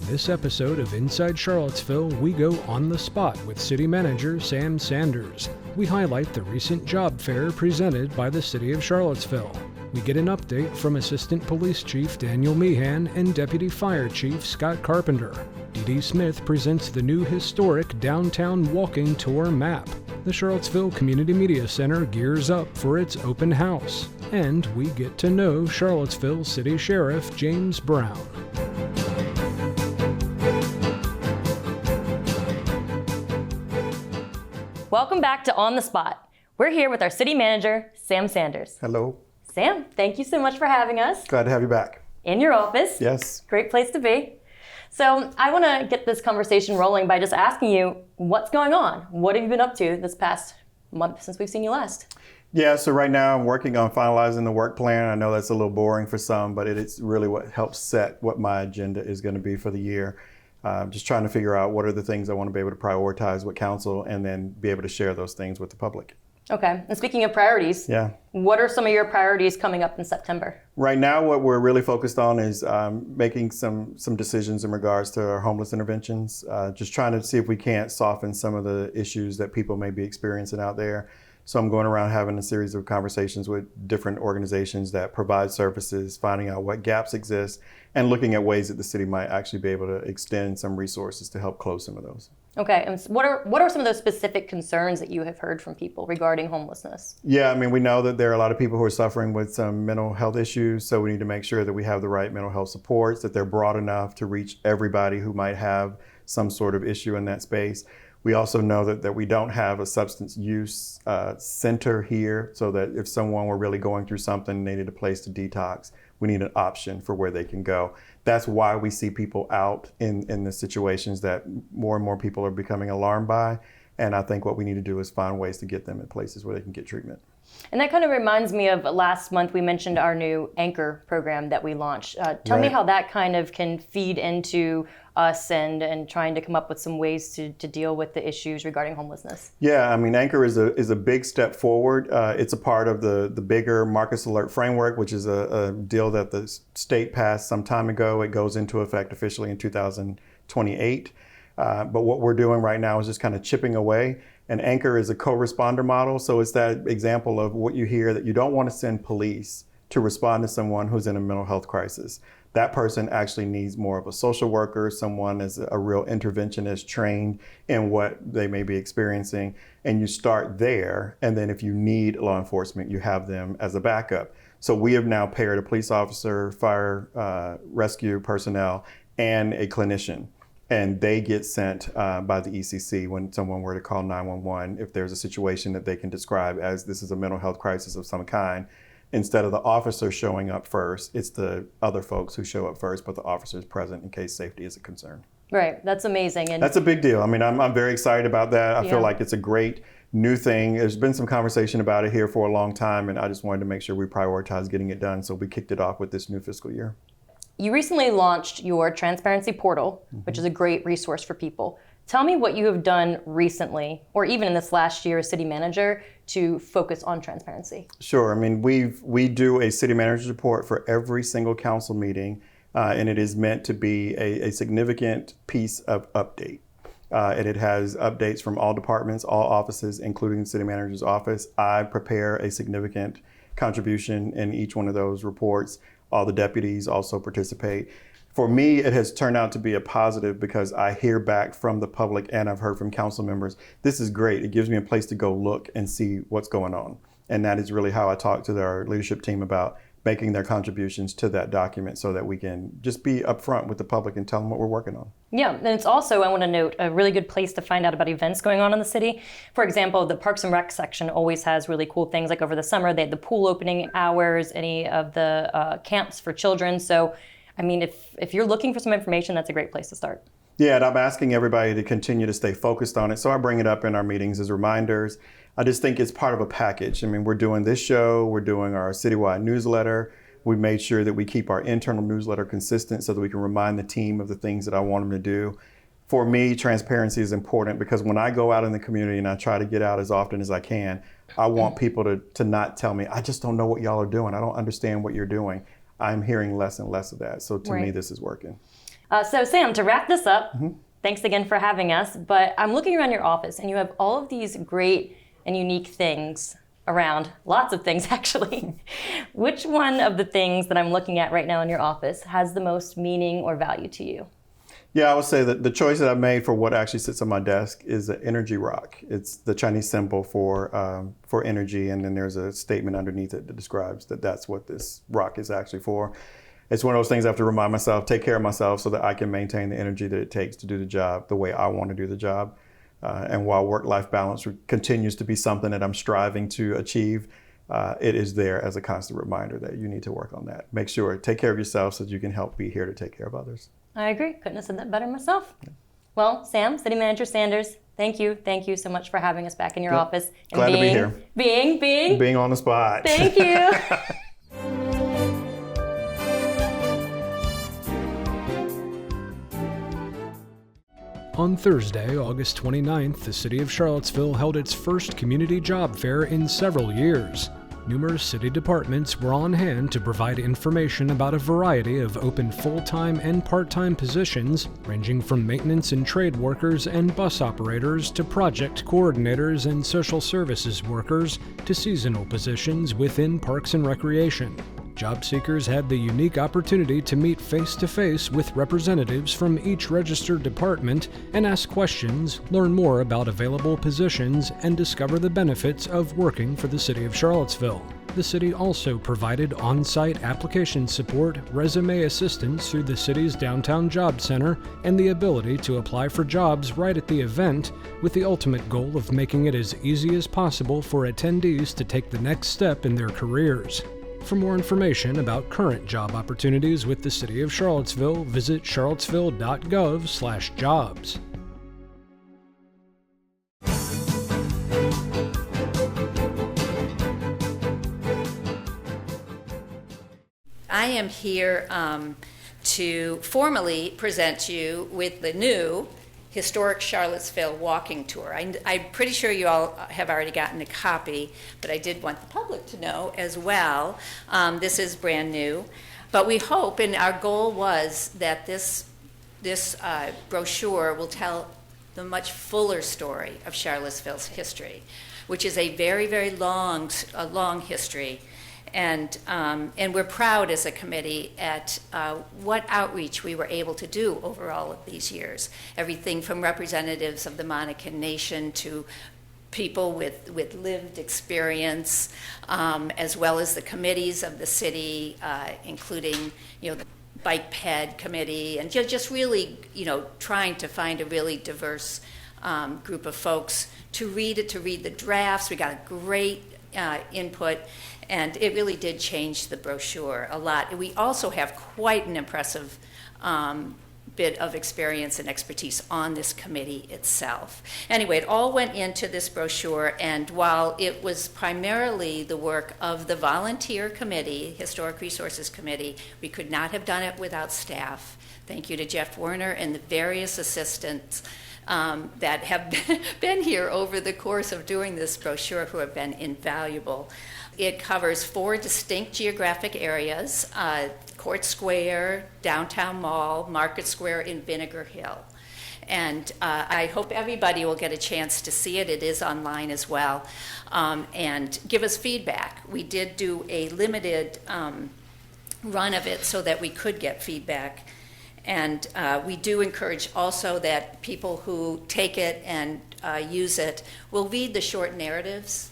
this episode of Inside Charlottesville, we go on the spot with City Manager Sam Sanders. We highlight the recent job fair presented by the City of Charlottesville. We get an update from Assistant Police Chief Daniel Meehan and Deputy Fire Chief Scott Carpenter. Dee Smith presents the new historic downtown walking tour map. The Charlottesville Community Media Center gears up for its open house. And we get to know Charlottesville City Sheriff James Brown. Welcome back to On the Spot. We're here with our city manager, Sam Sanders. Hello. Sam, thank you so much for having us. Glad to have you back. In your office. Yes. Great place to be. So I want to get this conversation rolling by just asking you, what's going on? What have you been up to this past month since we've seen you last? Yeah, so right now I'm working on finalizing the work plan. I know that's a little boring for some, but it's really what helps set what my agenda is going to be for the year. Just trying to figure out what are the things I want to be able to prioritize with council and then be able to share those things with the public. Okay, and speaking of priorities, what are some of your priorities coming up in September? Right now, what we're really focused on is making some decisions in regards to our homeless interventions, just trying to see if we can't soften some of the issues that people may be experiencing out there. So I'm going around having a series of conversations with different organizations that provide services, finding out what gaps exist, and looking at ways that the city might actually be able to extend some resources to help close some of those. Okay, and what are some of those specific concerns that you have heard from people regarding homelessness? Yeah, I mean, we know that there are a lot of people who are suffering with some mental health issues, so we need to make sure that we have the right mental health supports, that they're broad enough to reach everybody who might have some sort of issue in that space. We also know that we don't have a substance use center here, so that if someone were really going through something, they need a place to detox, we need an option for where they can go. That's why we see people out in the situations that more and more people are becoming alarmed by. And I think what we need to do is find ways to get them in places where they can get treatment. And that kind of reminds me of last month we mentioned our new Anchor program that we launched. Tell me how that kind of can feed into us and trying to come up with some ways to deal with the issues regarding homelessness. Yeah, I mean, Anchor is a big step forward. It's a part of the bigger Marcus Alert framework, which is a deal that the state passed some time ago. It goes into effect officially in 2028. But what we're doing right now is just kind of chipping away. And Anchor is a co-responder model. So it's that example of what you hear, that you don't want to send police to respond to someone who's in a mental health crisis. That person actually needs more of a social worker, someone as a real interventionist trained in what they may be experiencing. And you start there. And then if you need law enforcement, you have them as a backup. So we have now paired a police officer, fire rescue personnel, and a clinician. And they get sent by the ECC when someone were to call 911 if there's a situation that they can describe as this is a mental health crisis of some kind. Instead of the officer showing up first, it's the other folks who show up first, but the officer is present in case safety is a concern. Right, that's amazing. And that's a big deal. I mean, I'm very excited about that. I feel like it's a great new thing. There's been some conversation about it here for a long time, and I just wanted to make sure we prioritize getting it done. So we kicked it off with this new fiscal year. You recently launched your transparency portal, which is a great resource for people. Tell me what you have done recently, or even in this last year as city manager, to focus on transparency. Sure. I mean, we do a city manager's report for every single council meeting, and it is meant to be a significant piece of update. And it has updates from all departments, all offices, including the city manager's office. I prepare a significant contribution in each one of those reports. All the deputies also participate. For me, it has turned out to be a positive because I hear back from the public and I've heard from council members, this is great. It gives me a place to go look and see what's going on. And that is really how I talk to our leadership team about making their contributions to that document so that we can just be upfront with the public and tell them what we're working on. Yeah, and it's also, I want to note, a really good place to find out about events going on in the city. For example, the Parks and Rec section always has really cool things, like over the summer, they had the pool opening hours, any of the camps for children. So, I mean, if you're looking for some information, that's a great place to start. Yeah, and I'm asking everybody to continue to stay focused on it. So I bring it up in our meetings as reminders. I just think it's part of a package. I mean, we're doing this show, we're doing our citywide newsletter. We made sure that we keep our internal newsletter consistent so that we can remind the team of the things that I want them to do. For me, transparency is important because when I go out in the community and I try to get out as often as I can, I want people to not tell me, I just don't know what y'all are doing. I don't understand what you're doing. I'm hearing less and less of that. So to me, this is working. So Sam, to wrap this up, thanks again for having us, but I'm looking around your office and you have all of these great and unique things around, lots of things actually. Which one of the things that I'm looking at right now in your office has the most meaning or value to you? Yeah, I would say that the choice that I made for what actually sits on my desk is an energy rock. It's the Chinese symbol for energy, and then there's a statement underneath it that describes that that's what this rock is actually for. It's one of those things I have to remind myself, take care of myself so that I can maintain the energy that it takes to do the job the way I want to do the job. And while work-life balance continues to be something that I'm striving to achieve, it is there as a constant reminder that you need to work on that. Make sure, take care of yourself so that you can help be here to take care of others. I agree. Couldn't have said that better myself. Well, Sam, City Manager Sanders, thank you. Thank you so much for having us back in your office. And Glad to be here. Being on the spot. Thank you. On Thursday, August 29th, the City of Charlottesville held its first community job fair in several years. Numerous city departments were on hand to provide information about a variety of open full-time and part-time positions, ranging from maintenance and trade workers and bus operators to project coordinators and social services workers to seasonal positions within Parks and Recreation. Job seekers had the unique opportunity to meet face-to-face with representatives from each registered department and ask questions, learn more about available positions, and discover the benefits of working for the City of Charlottesville. The city also provided on-site application support, resume assistance through the city's downtown job center, and the ability to apply for jobs right at the event, with the ultimate goal of making it as easy as possible for attendees to take the next step in their careers. For more information about current job opportunities with the City of Charlottesville, visit charlottesville.gov/jobs. I am here to formally present you with the new Historic Charlottesville walking tour. I'm pretty sure you all have already gotten a copy, but I did want the public to know as well. This is brand new, but we hope, and our goal was that this brochure will tell the much fuller story of Charlottesville's history, which is a very, very long history. And we're proud as a committee at what outreach we were able to do over all of these years. Everything from representatives of the Monacan Nation to people with lived experience, as well as the committees of the city, including the Bike Ped Committee, and just really trying to find a really diverse group of folks to read the drafts. We got a great input. And it really did change the brochure a lot. We also have quite an impressive bit of experience and expertise on this committee itself. Anyway, it all went into this brochure, and while it was primarily the work of the volunteer committee, Historic Resources Committee, we could not have done it without staff. Thank you to Jeff Werner and the various assistants that have been here over the course of doing this brochure, who have been invaluable. It covers 4 distinct geographic areas: Court Square, Downtown Mall, Market Square, and Vinegar Hill. And I hope everybody will get a chance to see it. It is online as well. And give us feedback. We did do a limited run of it so that we could get feedback. And we do encourage also that people who take it and use it will read the short narratives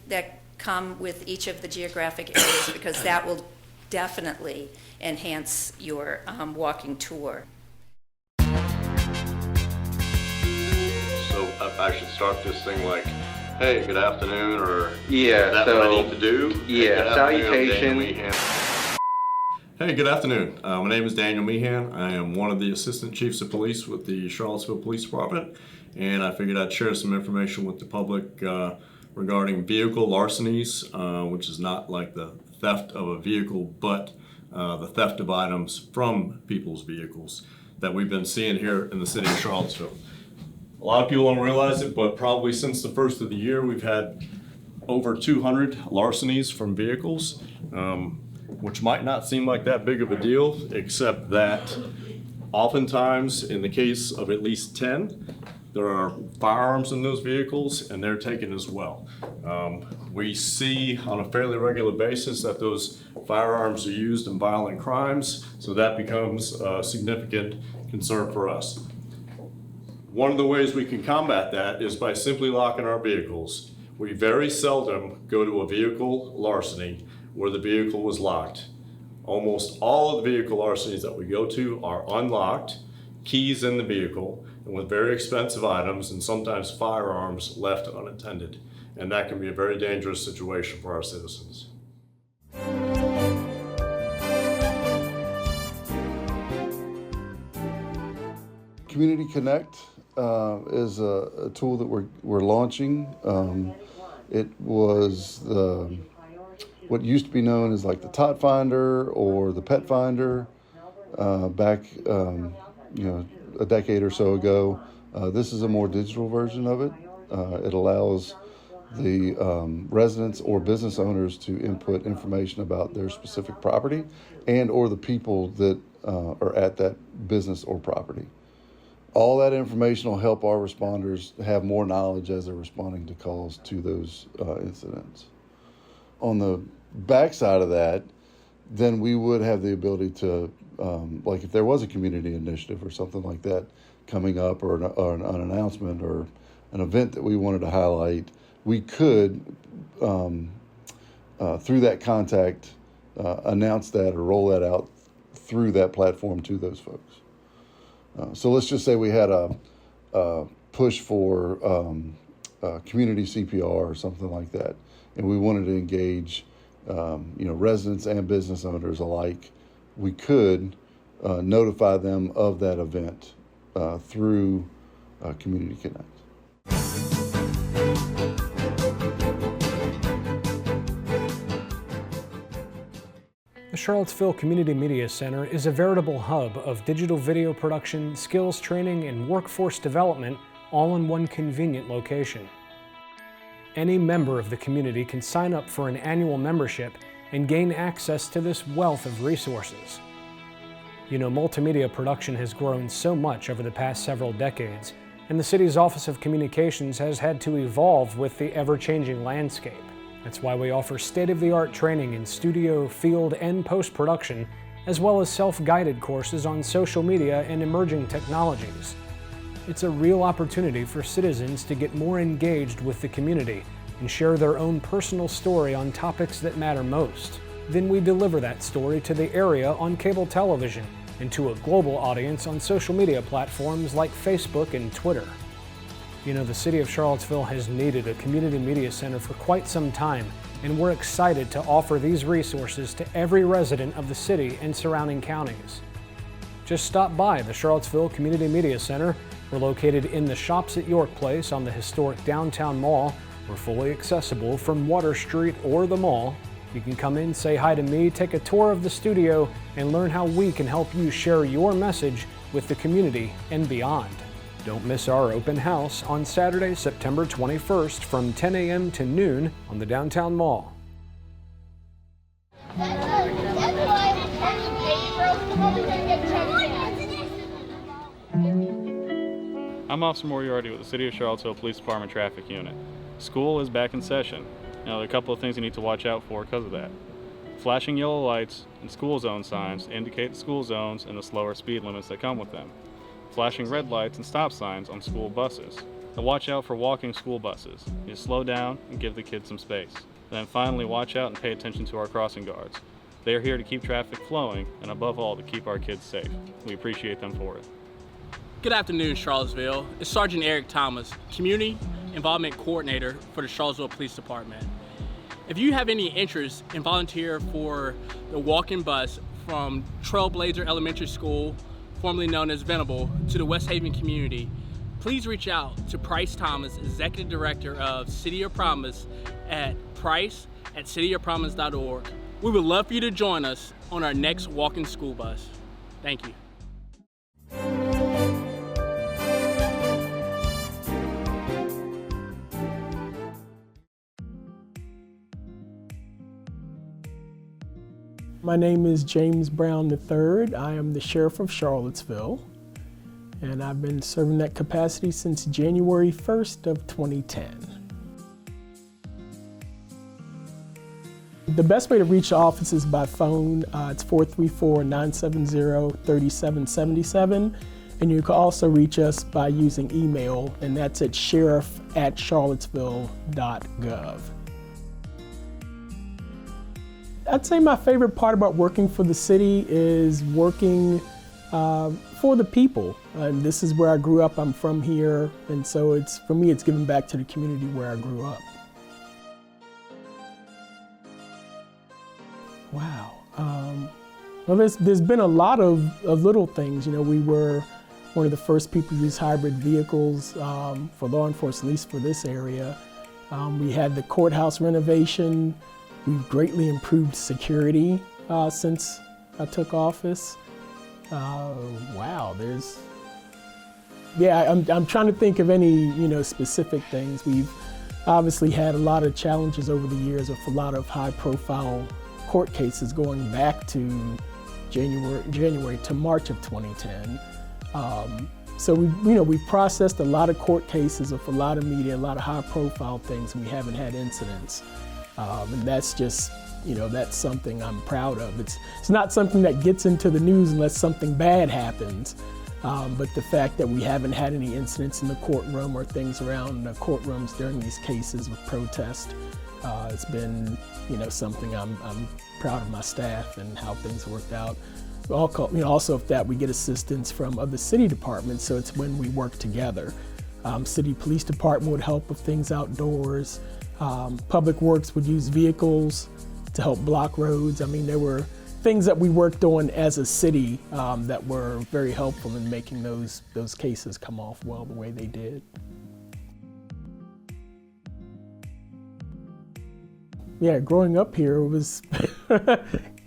that come with each of the geographic areas, because that will definitely enhance your walking tour. So I should start this thing like, hey, good afternoon, or yeah, is that so what I need to do? Yeah, hey, salutation. Hey, good afternoon. My name is Daniel Meehan. I am one of the Assistant Chiefs of Police with the Charlottesville Police Department, and I figured I'd share some information with the public regarding vehicle larcenies, which is not like the theft of a vehicle, but the theft of items from people's vehicles that we've been seeing here in the city of Charlottesville. A lot of people don't realize it, but probably since the first of the year, we've had over 200 larcenies from vehicles, which might not seem like that big of a deal, except that Oftentimes, in the case of at least 10, there are firearms in those vehicles and they're taken as well. We see on a fairly regular basis that those firearms are used in violent crimes, so that becomes a significant concern for us. One of the ways we can combat that is by simply locking our vehicles. We very seldom go to a vehicle larceny where the vehicle was locked. Almost all of the vehicle larcenies that we go to are unlocked, keys in the vehicle, and with very expensive items and sometimes firearms left unattended. And that can be a very dangerous situation for our citizens. Community Connect is a tool that we're launching. It was what used to be known as like the Tot Finder or the Pet Finder back a decade or so ago. This is a more digital version of it. It allows the residents or business owners to input information about their specific property and or the people that are at that business or property. All that information will help our responders have more knowledge as they're responding to calls to those incidents. On the backside of that, then we would have the ability to, like if there was a community initiative or something like that coming up or an announcement or an event that we wanted to highlight, we could, through that contact, announce that or roll that out through that platform to those folks. So let's just say we had a push for community CPR or something like that, and we wanted to engage residents and business owners alike. We could notify them of that event through Community Connect. The Charlottesville Community Media Center is a veritable hub of digital video production, skills training, and workforce development, all in one convenient location. Any member of the community can sign up for an annual membership and gain access to this wealth of resources. You know, multimedia production has grown so much over the past several decades, and the city's Office of Communications has had to evolve with the ever-changing landscape. That's why we offer state-of-the-art training in studio, field, and post-production, as well as self-guided courses on social media and emerging technologies. It's a real opportunity for citizens to get more engaged with the community and share their own personal story on topics that matter most. Then we deliver that story to the area on cable television and to a global audience on social media platforms like Facebook and Twitter. You know, the city of Charlottesville has needed a community media center for quite some time, and we're excited to offer these resources to every resident of the city and surrounding counties. Just stop by the Charlottesville Community Media Center. We're located in the Shops at York Place on the historic downtown mall. We're fully accessible from Water Street or the mall. You can come in, say hi to me, take a tour of the studio, and learn how we can help you share your message with the community and beyond. Don't miss our open house on Saturday, September 21st from 10 a.m. to noon on the downtown mall. I'm Officer Moriarty with the City of Charlottesville Police Department Traffic Unit. School is back in session. Now, there are a couple of things you need to watch out for because of that. Flashing yellow lights and school zone signs indicate the school zones and the slower speed limits that come with them. Flashing red lights and stop signs on school buses. Now watch out for walking school buses. You slow down and give the kids some space. And then finally, watch out and pay attention to our crossing guards. They are here to keep traffic flowing and above all to keep our kids safe. We appreciate them for it. Good afternoon, Charlottesville. It's Sergeant Eric Thomas, Community Involvement Coordinator for the Charlottesville Police Department. If you have any interest in volunteer for the walking bus from Trailblazer Elementary School, formerly known as Venable, to the West Haven community, please reach out to Price Thomas, Executive Director of City of Promise at price@cityofpromise.org. We would love for you to join us on our next walking school bus. Thank you. My name is James Brown III. I am the Sheriff of Charlottesville, and I've been serving that capacity since January 1st of 2010. The best way to reach the office is by phone. It's 434-970-3777. And you can also reach us by using email, and that's at sheriff@charlottesville.gov. I'd say my favorite part about working for the city is working for the people. And this is where I grew up. I'm from here, and so for me, it's giving back to the community where I grew up. Wow. Well, there's been a lot of little things. You know, we were one of the first people to use hybrid vehicles for law enforcement, at least for this area. We had the courthouse renovation. We've greatly improved security since I took office. Wow, I'm trying to think of any, specific things. We've obviously had a lot of challenges over the years with a lot of high-profile court cases going back to January to March of 2010. So we've processed a lot of court cases with a lot of media, a lot of high-profile things, and we haven't had incidents. And that's just, that's something I'm proud of. It's not something that gets into the news unless something bad happens. But the fact that we haven't had any incidents in the courtroom or things around the courtrooms during these cases with protest, it's been, something I'm proud of my staff and how things worked out. Also, if that we get assistance from other city departments, so it's when we work together. City police department would help with things outdoors. Public Works would use vehicles to help block roads. I mean, there were things that we worked on as a city that were very helpful in making those cases come off well the way they did. Yeah, growing up here, it was, it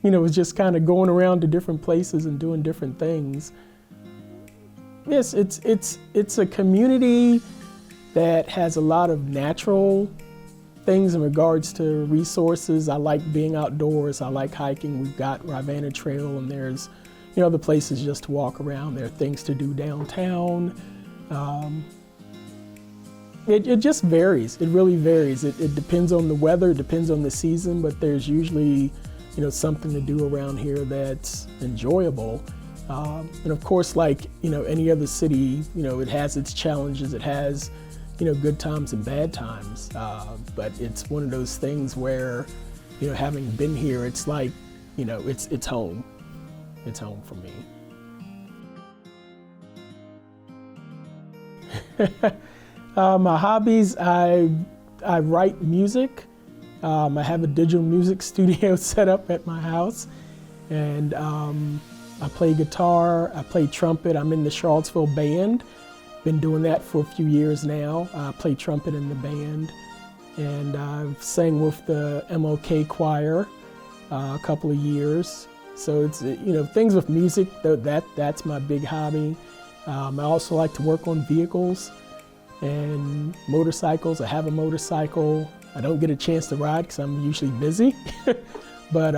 was just kind of going around to different places and doing different things. Yes, it's a community that has a lot of natural things in regards to resources. I like being outdoors. I like hiking. We've got Rivanna Trail, and there's, other places just to walk around. There are things to do downtown. It just varies. It really varies. It depends on the weather. It depends on the season. But there's usually, something to do around here that's enjoyable. And of course, like any other city, it has its challenges. It has good times and bad times, but it's one of those things where, having been here, it's like, it's home. It's home for me. My hobbies, I write music. I have a digital music studio set up at my house, and I play guitar, I play trumpet. I'm in the Charlottesville band. Been doing that for a few years now. I play trumpet in the band, and I've sang with the MLK choir a couple of years. So it's, things with music, that's my big hobby. I also like to work on vehicles and motorcycles. I have a motorcycle. I don't get a chance to ride because I'm usually busy, but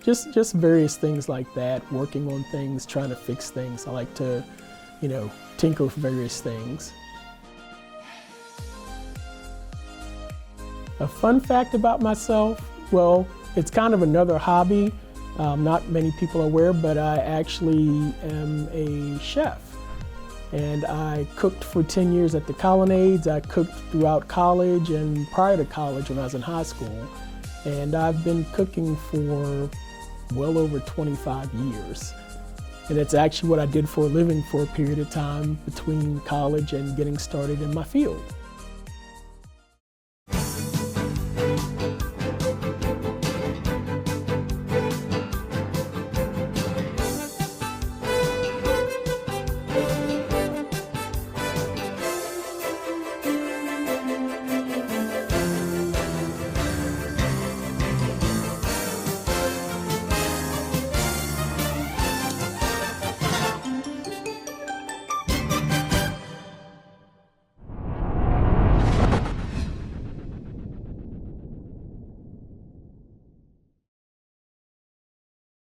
just various things like that, working on things, trying to fix things. I like to, tinker with various things. A fun fact about myself, well, it's kind of another hobby. Not many people are aware, but I actually am a chef. And I cooked for 10 years at the Colonnades. I cooked throughout college and prior to college when I was in high school. And I've been cooking for well over 25 years. And it's actually what I did for a living for a period of time between college and getting started in my field.